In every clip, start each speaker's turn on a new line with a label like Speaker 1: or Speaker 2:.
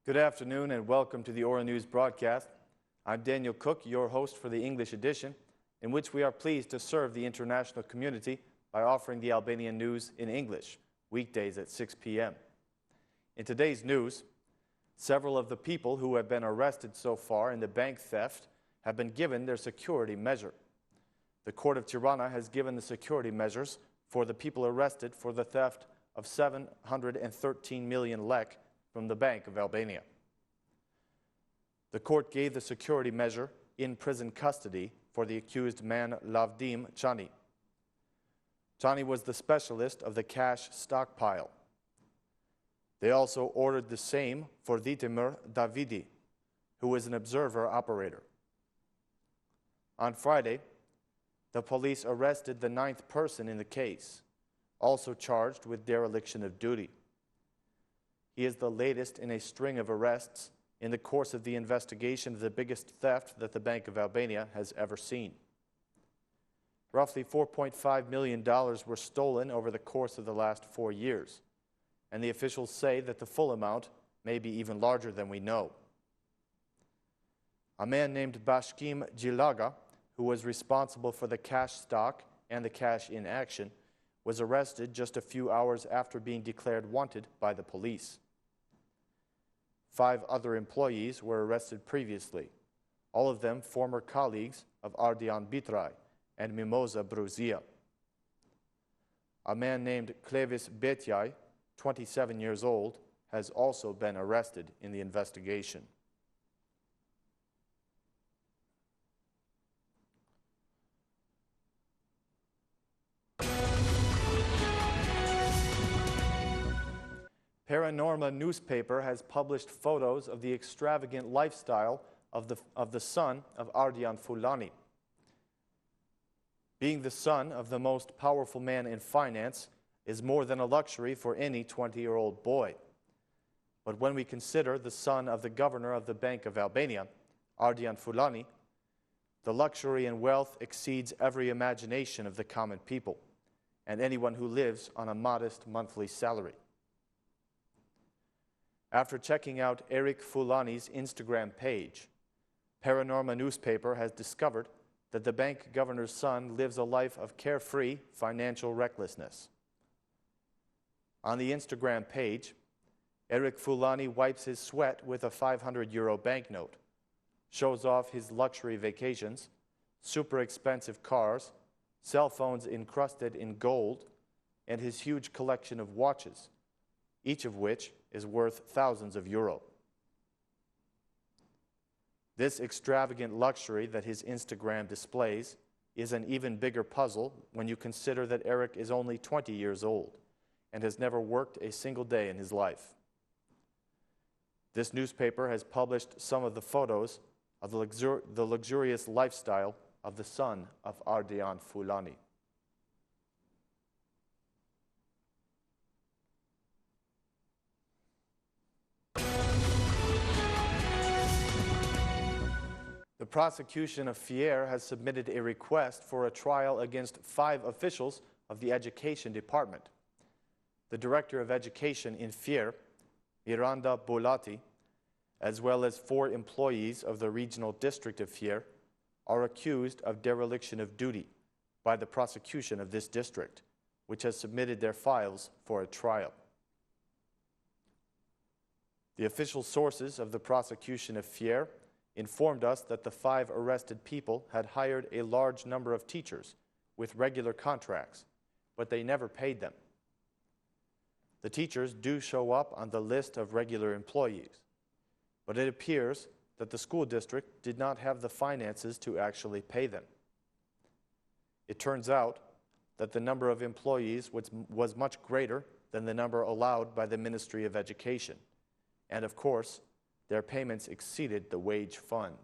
Speaker 1: Good afternoon and welcome to the Ora News broadcast. I'm Daniel Cook, your host for the English edition, in which we are pleased to serve the international community by offering the Albanian news in English, weekdays at 6 p.m. In today's news, several of the people who have been arrested so far in the bank theft have been given their security measure. The Court of Tirana has given the security measures for the people arrested for the theft of 713 million lek from the Bank of Albania. The court gave the security measure in prison custody for the accused man Lulzim Basha. Basha was the specialist of the cash stockpile. They also ordered the same for Vitimir Davidi, who was an observer operator. On Friday, the police arrested the 9th person in the case, also charged with dereliction of duty. He is the latest in a string of arrests in the course of the investigation of the biggest theft that the Bank of Albania has ever seen. Roughly $4.5 million were stolen over the course of the last 4 years, and the officials say that the full amount may be even larger than we know. A man named Bashkim Gjilaga, who was responsible for the cash stock and the cash in action, was arrested just a few hours after being declared wanted by the police. 5 other employees were arrested previously, all of them former colleagues of Ardian Bitrai and Mimoza Bruzia. A man named Klevis Betjaj, 27 years old, has also been arrested in the investigation. Paranorma newspaper has published photos of the extravagant lifestyle of the son of Ardian Fulani. Being the son of the most powerful man in finance is more than a luxury for any 20-year-old boy. But when we consider the son of the governor of the Bank of Albania, Ardian Fulani, the luxury and wealth exceeds every imagination of the common people and anyone who lives on a modest monthly salary. After checking out Eric Fulani's Instagram page, Paranorma newspaper has discovered that the bank governor's son lives a life of carefree financial recklessness. On the Instagram page, Eric Fulani wipes his sweat with a 500-euro banknote, shows off his luxury vacations, super expensive cars, cell phones encrusted in gold, and his huge collection of watches, each of which is worth thousands of euro. This extravagant luxury that his Instagram displays is an even bigger puzzle when you consider that Eric is only 20 years old and has never worked a single day in his life. This newspaper has published some of the photos of the luxurious lifestyle of the son of Ardian Fulani. The Prosecution of Fier has submitted a request for a trial against 5 officials of the Education Department. The Director of Education in Fier, Miranda Bolati, as well as 4 employees of the Regional District of Fier, are accused of dereliction of duty by the prosecution of this district, which has submitted their files for a trial. The official sources of the Prosecution of Fier informed us that the 5 arrested people had hired a large number of teachers with regular contracts, but they never paid them. The teachers do show up on the list of regular employees, but it appears that the school district did not have the finances to actually pay them. It turns out that the number of employees was much greater than the number allowed by the Ministry of Education, and of course, their payments exceeded the wage fund.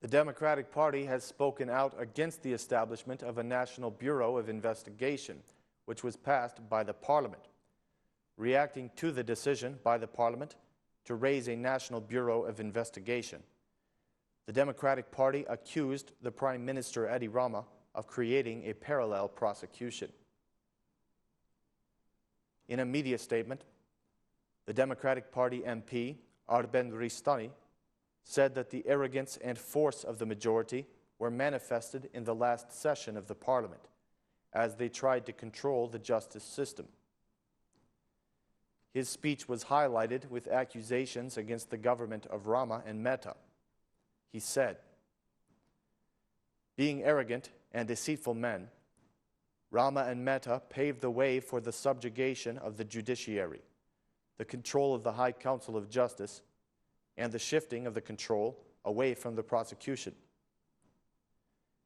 Speaker 1: The Democratic Party has spoken out against the establishment of a National Bureau of Investigation, which was passed by the Parliament. Reacting to the decision by the Parliament to raise a National Bureau of Investigation, The Democratic Party accused the Prime Minister Edi Rama of creating a parallel prosecution. In a media statement, the Democratic Party MP, Arben Ristani, said that the arrogance and force of the majority were manifested in the last session of the parliament as they tried to control the justice system. His speech was highlighted with accusations against the government of Rama and Mehta. He said, "Being arrogant and deceitful men, Rama and Mehta paved the way for the subjugation of the judiciary, the control of the High Council of Justice, and the shifting of the control away from the prosecution.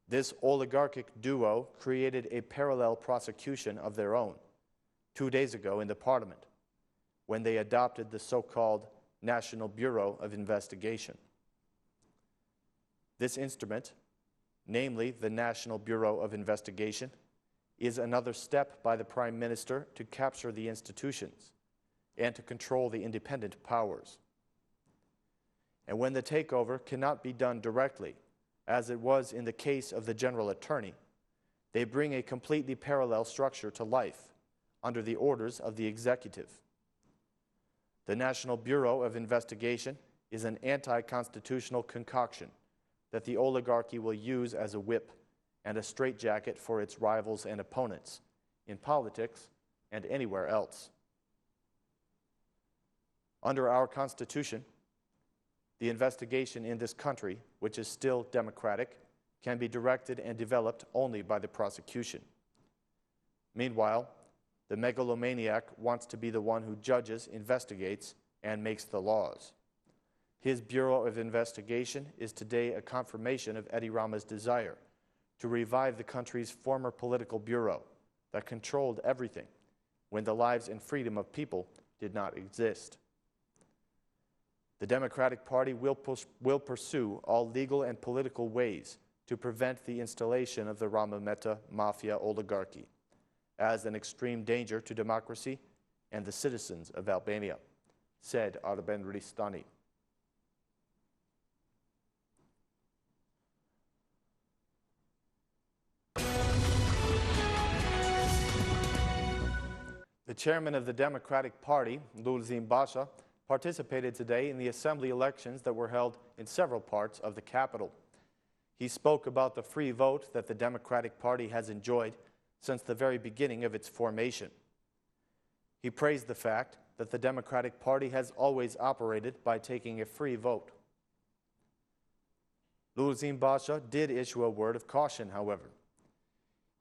Speaker 1: This oligarchic duo created a parallel prosecution of their own 2 days ago in the parliament, when they adopted the so-called National Bureau of Investigation. This instrument, namely the National Bureau of Investigation, is another step by the Prime Minister to capture the institutions and to control the independent powers. And when the takeover cannot be done directly, as it was in the case of the General Attorney, they bring a completely parallel structure to life under the orders of the executive. The National Bureau of Investigation is an anti-constitutional concoction that the oligarchy will use as a whip and a straitjacket for its rivals and opponents in politics and anywhere else. Under our Constitution, the investigation in this country, which is still democratic, can be directed and developed only by the prosecution. Meanwhile, the megalomaniac wants to be the one who judges, investigates, and makes the laws. His Bureau of Investigation is today a confirmation of Edi Rama's desire to revive the country's former political bureau that controlled everything when the lives and freedom of people did not exist. The Democratic Party will pursue all legal and political ways to prevent the installation of the Rama-Mehta mafia oligarchy as an extreme danger to democracy and the citizens of Albania, said Arben Ristani. The chairman of the Democratic Party, Lulzim Basha, participated today in the assembly elections that were held in several parts of the capital. He spoke about the free vote that the Democratic Party has enjoyed since the very beginning of its formation. He praised the fact that the Democratic Party has always operated by taking a free vote. Lulzim Basha did issue a word of caution, however.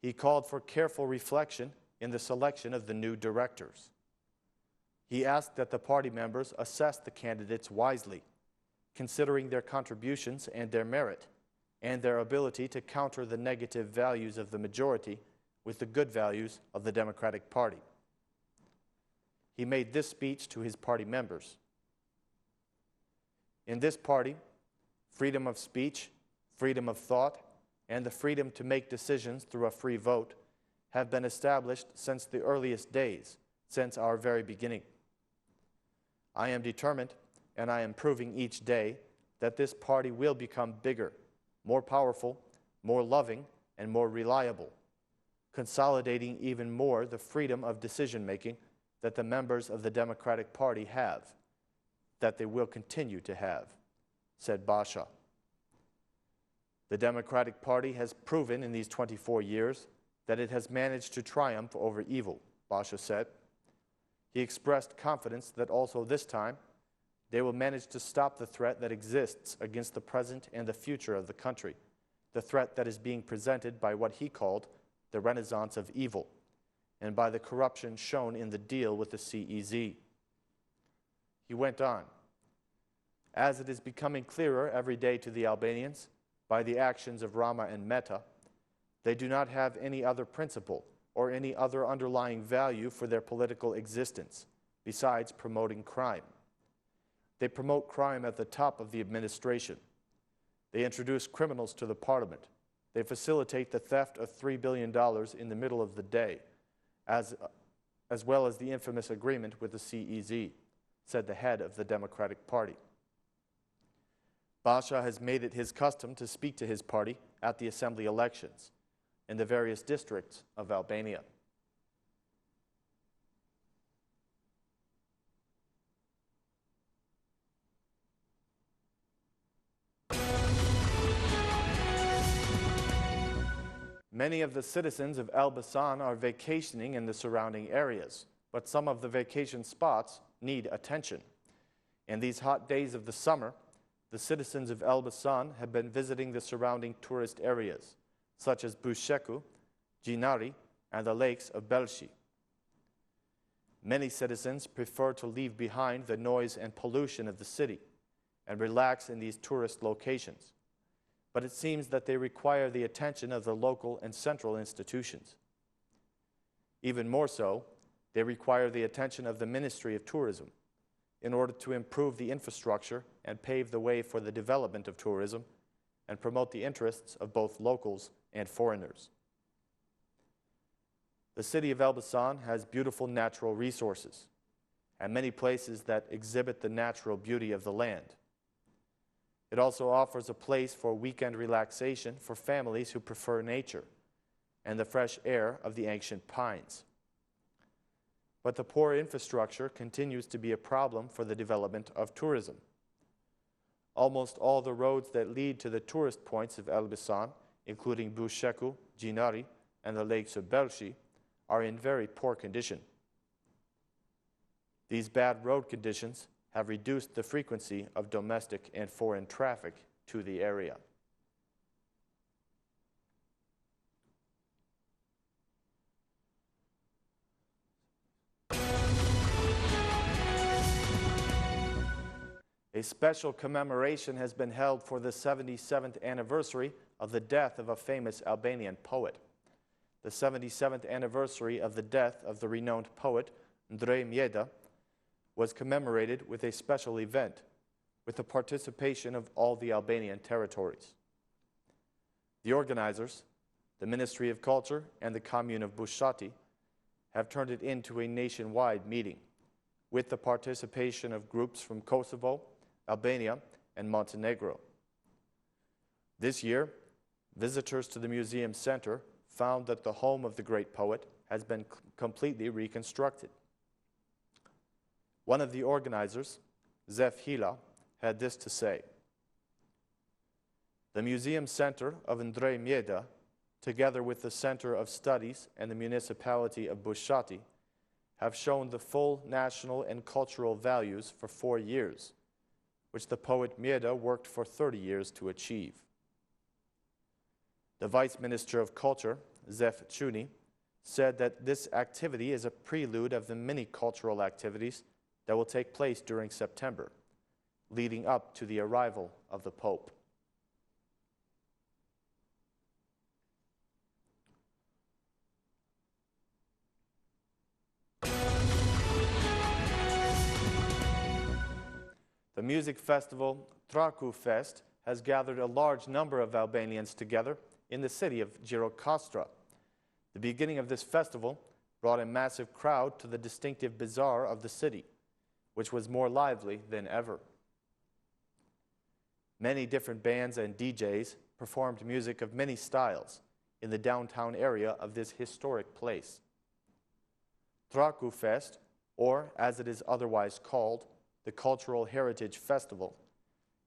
Speaker 1: He called for careful reflection in the selection of the new directors. He asked that the party members assess the candidates wisely, considering their contributions and their merit, and their ability to counter the negative values of the majority with the good values of the Democratic Party. He made this speech to his party members. In this party, freedom of speech, freedom of thought, and the freedom to make decisions through a free vote have been established since the earliest days, since our very beginning. I am determined, and I am proving each day, that this party will become bigger, more powerful, more loving, and more reliable, consolidating even more the freedom of decision-making that the members of the Democratic Party have, that they will continue to have, said Basha. The Democratic Party has proven in these 24 years that it has managed to triumph over evil, Basha said. He expressed confidence that also this time they will manage to stop the threat that exists against the present and the future of the country, the threat that is being presented by what he called the renaissance of evil, and by the corruption shown in the deal with the CEZ. He went on, as it is becoming clearer every day to the Albanians, by the actions of Rama and Mehta, they do not have any other principle or any other underlying value for their political existence, besides promoting crime. They promote crime at the top of the administration. They introduce criminals to the parliament. They facilitate the theft of $3 billion in the middle of the day, as well as the infamous agreement with the CEZ, said the head of the Democratic Party. Basha has made it his custom to speak to his party at the assembly elections in the various districts of Albania. Many of the citizens of Elbasan are vacationing in the surrounding areas, but some of the vacation spots need attention. In these hot days of the summer, the citizens of Elbasan have been visiting the surrounding tourist areas, such as Busheku, Gjinari, and the lakes of Belshi. Many citizens prefer to leave behind the noise and pollution of the city and relax in these tourist locations, but it seems that they require the attention of the local and central institutions. Even more so, they require the attention of the Ministry of Tourism in order to improve the infrastructure and pave the way for the development of tourism and promote the interests of both locals and foreigners. The city of Elbasan has beautiful natural resources and many places that exhibit the natural beauty of the land. It also offers a place for weekend relaxation for families who prefer nature and the fresh air of the ancient pines. But the poor infrastructure continues to be a problem for the development of tourism. Almost all the roads that lead to the tourist points of Elbasan, including Busheku, Gjinari, and the lakes of Belshi, are in very poor condition. These bad road conditions have reduced the frequency of domestic and foreign traffic to the area. A special commemoration has been held for the 77th anniversary of the death of a famous Albanian poet. The 77th anniversary of the death of the renowned poet Ndrej Mjeda was commemorated with a special event with the participation of all the Albanian territories. The organizers, the Ministry of Culture and the Commune of Bushati, have turned it into a nationwide meeting with the participation of groups from Kosovo, Albania, and Montenegro. This year, visitors to the museum center found that the home of the great poet has been completely reconstructed. One of the organizers, Zef Hila, had this to say: "The museum center of Ndrej Mjeda, together with the Center of Studies and the municipality of Bushati, have shown the full national and cultural values for 4 years, which the poet Mjeda worked for 30 years to achieve." The Vice Minister of Culture, Zef Chuni, said that this activity is a prelude of the many cultural activities that will take place during September, leading up to the arrival of the Pope. The music festival Traku Fest has gathered a large number of Albanians together in the city of Gjirokastra. The beginning of this festival brought a massive crowd to the distinctive bazaar of the city, which was more lively than ever. Many different bands and DJs performed music of many styles in the downtown area of this historic place. Traku Fest, or as it is otherwise called, the Cultural Heritage Festival,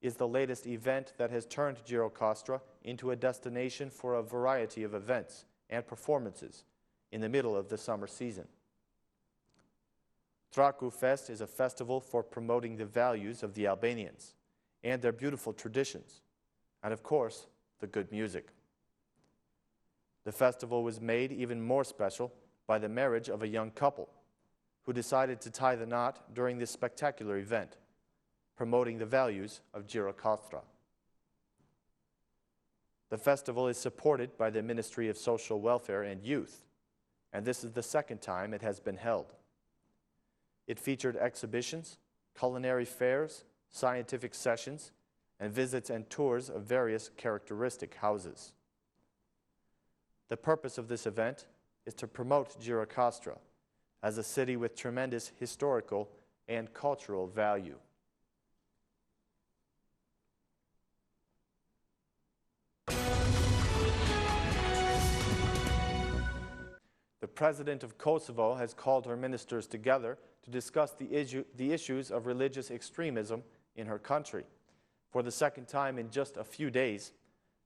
Speaker 1: is the latest event that has turned Gjirokastra into a destination for a variety of events and performances in the middle of the summer season. Traku Fest is a festival for promoting the values of the Albanians and their beautiful traditions, and of course, the good music. The festival was made even more special by the marriage of a young couple who decided to tie the knot during this spectacular event, promoting the values of Gjirokastra. The festival is supported by the Ministry of Social Welfare and Youth, and this is the second time it has been held. It featured exhibitions, culinary fairs, scientific sessions, and visits and tours of various characteristic houses. The purpose of this event is to promote Gjirokastra as a city with tremendous historical and cultural value. The president of Kosovo has called her ministers together to discuss the issues of religious extremism in her country. For the second time in just a few days,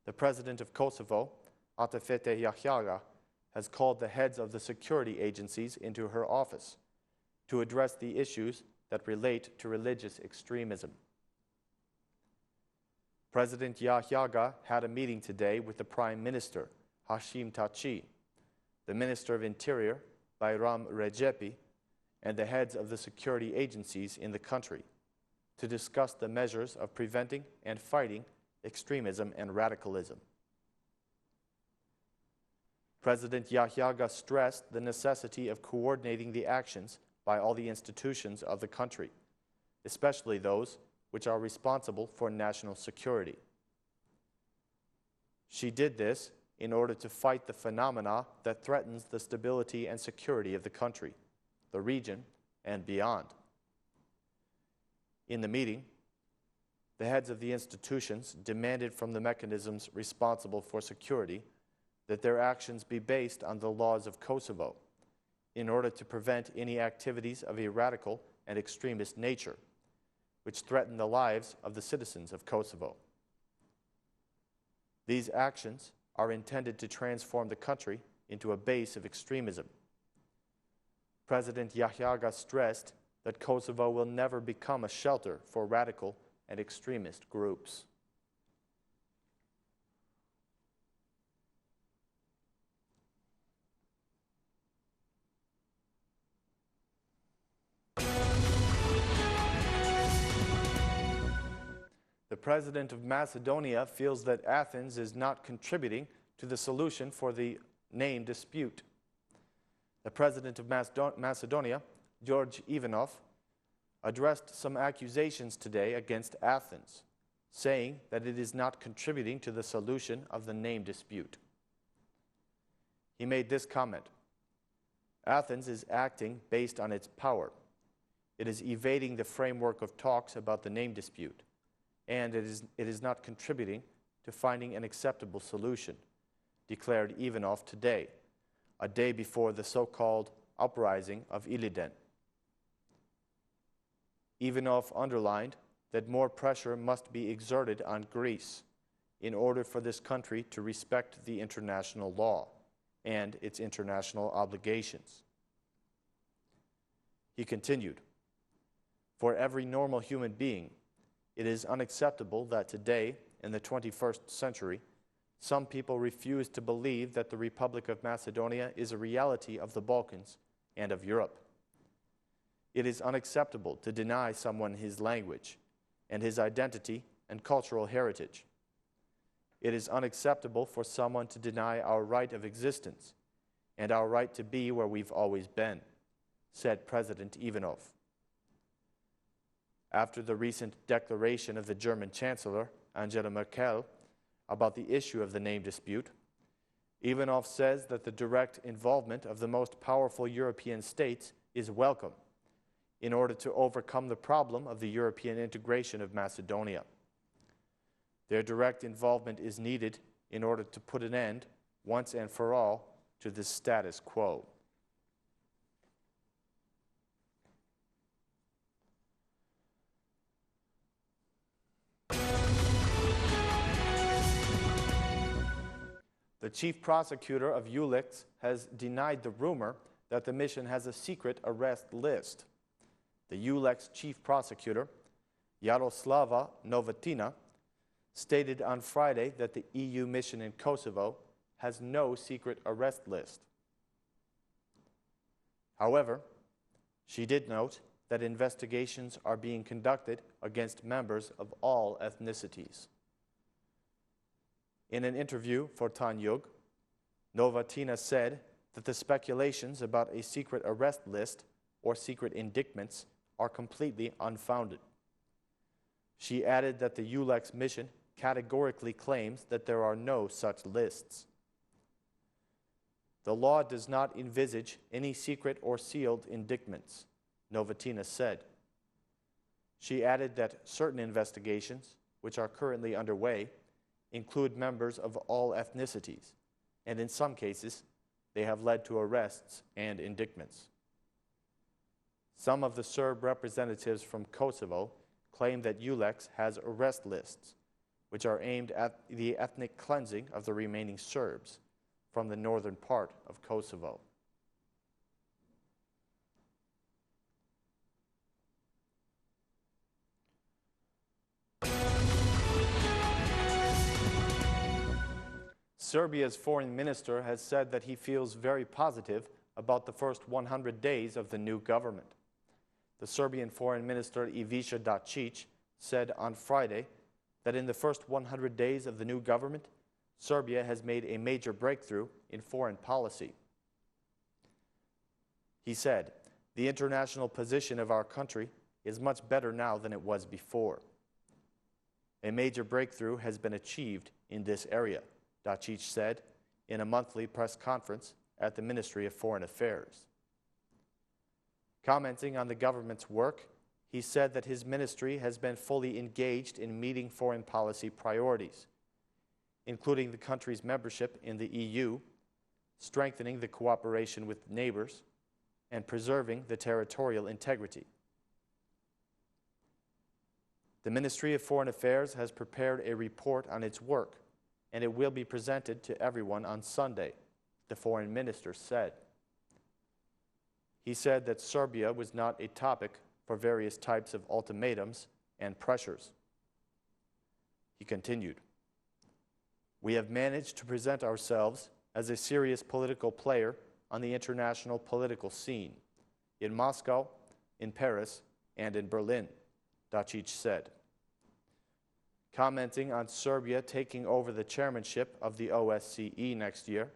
Speaker 1: the president of Kosovo, Atefete Yahyaga, has called the heads of the security agencies into her office to address the issues that relate to religious extremism. President Yahyaga had a meeting today with the Prime Minister, Hashim Taci, the Minister of Interior, Bayram Recepi, and the heads of the security agencies in the country to discuss the measures of preventing and fighting extremism and radicalism. President Yahyaga stressed the necessity of coordinating the actions by all the institutions of the country, especially those which are responsible for national security. She did this in order to fight the phenomena that threatens the stability and security of the country, the region, and beyond. In the meeting, the heads of the institutions demanded from the mechanisms responsible for security that their actions be based on the laws of Kosovo in order to prevent any activities of a radical and extremist nature which threaten the lives of the citizens of Kosovo. These actions are intended to transform the country into a base of extremism. President Yahyaga stressed that Kosovo will never become a shelter for radical and extremist groups. The president of Macedonia feels that Athens is not contributing to the solution for the name dispute. The president of Macedonia, George Ivanov, addressed some accusations today against Athens, saying that it is not contributing to the solution of the name dispute. He made this comment: Athens is acting based on its power. It is evading the framework of talks about the name dispute, and it is not contributing to finding an acceptable solution, declared Ivanov today, a day before the so-called uprising of Iliden. Ivanov underlined that more pressure must be exerted on Greece in order for this country to respect the international law and its international obligations. He continued, "For every normal human being, it is unacceptable that today, in the 21st century, some people refuse to believe that the Republic of Macedonia is a reality of the Balkans and of Europe. It is unacceptable to deny someone his language and his identity and cultural heritage. It is unacceptable for someone to deny our right of existence and our right to be where we've always been," said President Ivanov. After the recent declaration of the German Chancellor, Angela Merkel, about the issue of the name dispute, Ivanov says that the direct involvement of the most powerful European states is welcome in order to overcome the problem of the European integration of Macedonia. Their direct involvement is needed in order to put an end, once and for all, to this status quo. The chief prosecutor of EULEX has denied the rumor that the mission has a secret arrest list. The EULEX chief prosecutor, Jaroslava Novatina, stated on Friday that the EU mission in Kosovo has no secret arrest list. However, she did note that investigations are being conducted against members of all ethnicities. In an interview for Tanyug, Novatina said that the speculations about a secret arrest list or secret indictments are completely unfounded. She added that the EULEX mission categorically claims that there are no such lists. The law does not envisage any secret or sealed indictments, Novatina said. She added that certain investigations, which are currently underway, include members of all ethnicities, and in some cases, they have led to arrests and indictments. Some of the Serb representatives from Kosovo claim that EULEX has arrest lists, which are aimed at the ethnic cleansing of the remaining Serbs from the northern part of Kosovo. Serbia's foreign minister has said that he feels very positive about the first 100 days of the new government. The Serbian foreign minister Ivica Dačić said on Friday that in the first 100 days of the new government, Serbia has made a major breakthrough in foreign policy. He said, "The international position of our country is much better now than it was before. A major breakthrough has been achieved in this area," Dačić said in a monthly press conference at the Ministry of Foreign Affairs. Commenting on the government's work, he said that his ministry has been fully engaged in meeting foreign policy priorities, including the country's membership in the EU, strengthening the cooperation with neighbors, and preserving the territorial integrity. The Ministry of Foreign Affairs has prepared a report on its work, and it will be presented to everyone on Sunday, the foreign minister said. He said that Serbia was not a topic for various types of ultimatums and pressures. He continued, "We have managed to present ourselves as a serious political player on the international political scene, in Moscow, in Paris, and in Berlin," Dačić said. Commenting on Serbia taking over the chairmanship of the OSCE next year,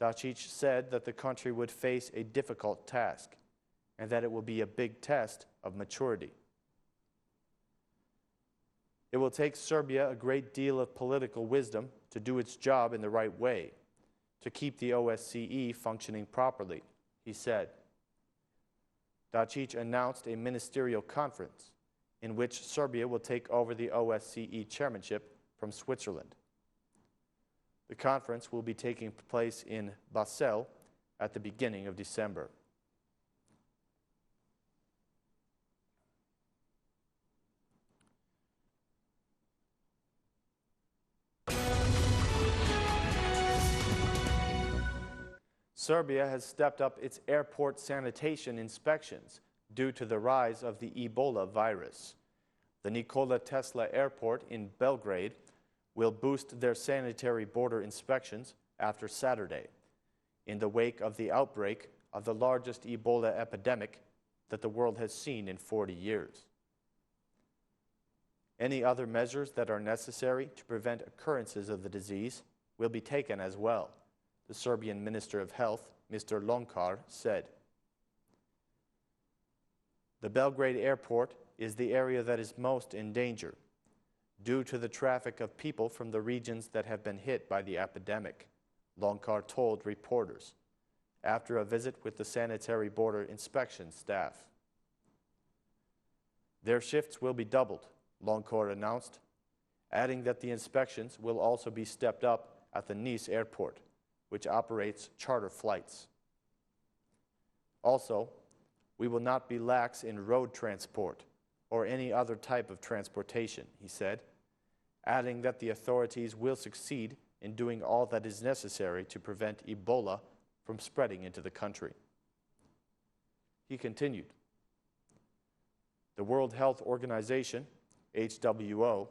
Speaker 1: Dačić said that the country would face a difficult task and that it will be a big test of maturity. "It will take Serbia a great deal of political wisdom to do its job in the right way, to keep the OSCE functioning properly," he said. Dačić announced a ministerial conference in which Serbia will take over the OSCE chairmanship from Switzerland. The conference will be taking place in Basel at the beginning of December. Serbia has stepped up its airport sanitation inspections due to the rise of the Ebola virus. The Nikola Tesla Airport in Belgrade will boost their sanitary border inspections after Saturday, in the wake of the outbreak of the largest Ebola epidemic that the world has seen in 40 years. Any other measures that are necessary to prevent occurrences of the disease will be taken as well, the Serbian Minister of Health, Mr. Lončar, said. The Belgrade Airport is the area that is most in danger, due to the traffic of people from the regions that have been hit by the epidemic, Lončar told reporters after a visit with the sanitary border inspection staff. Their shifts will be doubled, Lončar announced, adding that the inspections will also be stepped up at the Nice airport, which operates charter flights. Also, we will not be lax in road transport or any other type of transportation, he said, adding that the authorities will succeed in doing all that is necessary to prevent Ebola from spreading into the country. He continued, the World Health Organization, WHO,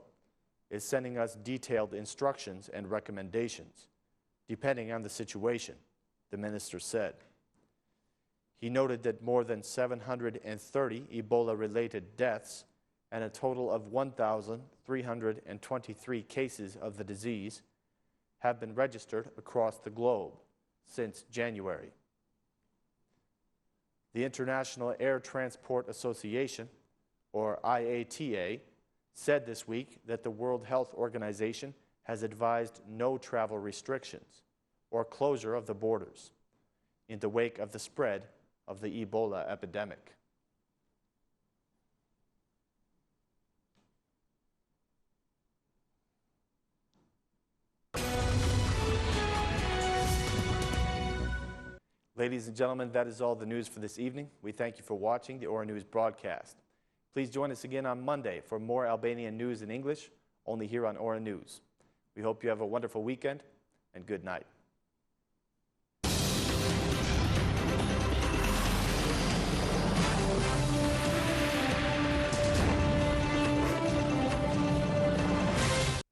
Speaker 1: is sending us detailed instructions and recommendations, depending on the situation, the minister said. He noted that more than 730 Ebola-related deaths and a total of 1,323 cases of the disease have been registered across the globe since January. The International Air Transport Association, or IATA, said this week that the World Health Organization has advised no travel restrictions or closure of the borders in the wake of the spread of the Ebola epidemic. Ladies and gentlemen, that is all the news for this evening. We thank you for watching the Ora News broadcast. Please join us again on Monday for more Albanian news in English, only here on Ora News. We hope you have a wonderful weekend, and good night.